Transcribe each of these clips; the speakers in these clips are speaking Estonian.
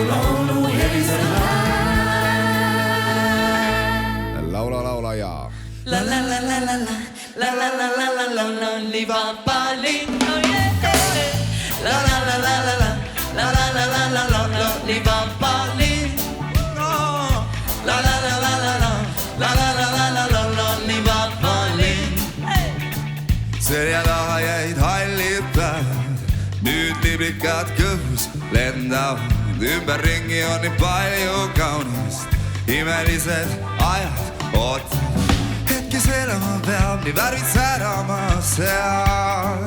laulu heliseb laula, laula ja. La la la la la la la la la la la la Liivapa linn, oh yeah. La la la la la la la la la la la la Liivapa linn. La la la la la la la la la la la la la Liivapa linn. Selja taha jäid hallid päevad, nüüd liblikad kõhus lendavad, ümberringi on nii palju kaunist, imelised ajad ootavad, hetkes elama peab, nii värvid särama seal.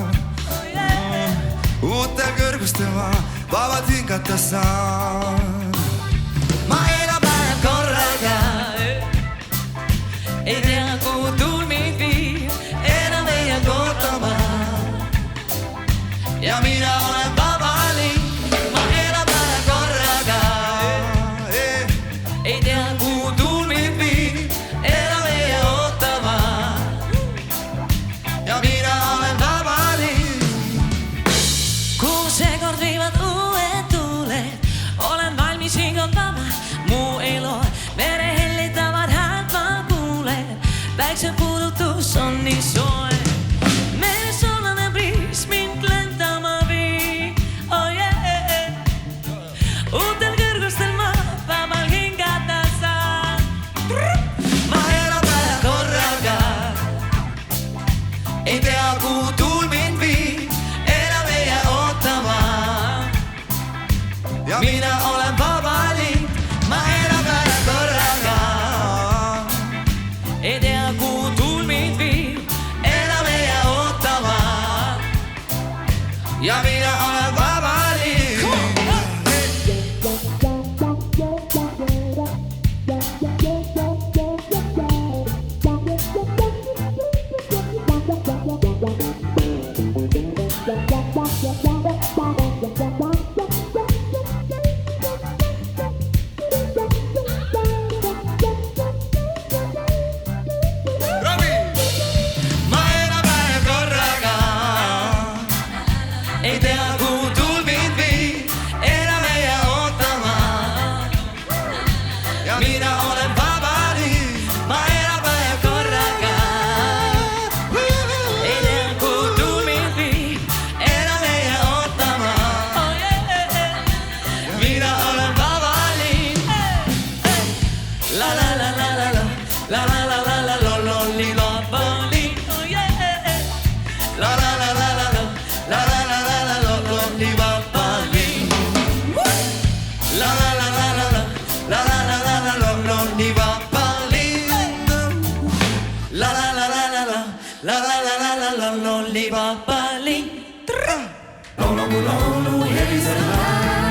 Uutel kõrgustel ma vabalt hingata saan. Ma elan päev korraga, ei tea, kuhu tuul mind viib, enam ei jää kohtama. Ja mina olen vaba linn, ma elan päev korraga, ei tea, kuhu tuul mind viib, enam ei jää ootama. Ja mina olen vaba linn. Kuhu seekord viivad uued tuuled, olen valmis hingutama mu elu, vere hellitavad häält ma kuulen, päikse puudutus on nii soe. Meres olane briis mind lendama viib, oh yeah. Uutel kõrgustel ma vabal hingata saan. Ma elan päev korraga, ei tea, kuhu tuul mind viib, enam ei jää ootama. Ja mina olen vaba linn, ma elan päev korraga, ei tea, kuhu tuul mind viib, enam ei jää ootama. Ja mina olen vaba linn. Ma elan päev korraga, ei tea, kuhu tuul mind viib, enam ei jää ootama. Ja mina olen vaba linn, ma elan päev korraga, ei tea, kuhu tuul mind viib, enam ei jää ootama. Oh yeah. Mina olen vaba linn. La la la la la la la la la la la la la Liivapa linn, oh yeah. La la la la la la la la la la la la la Liivapa linn. La la la la la la la la la la la la la Liivapa linn. La la la la la la la la la la la la la Liivapa linn. Laulu heliseb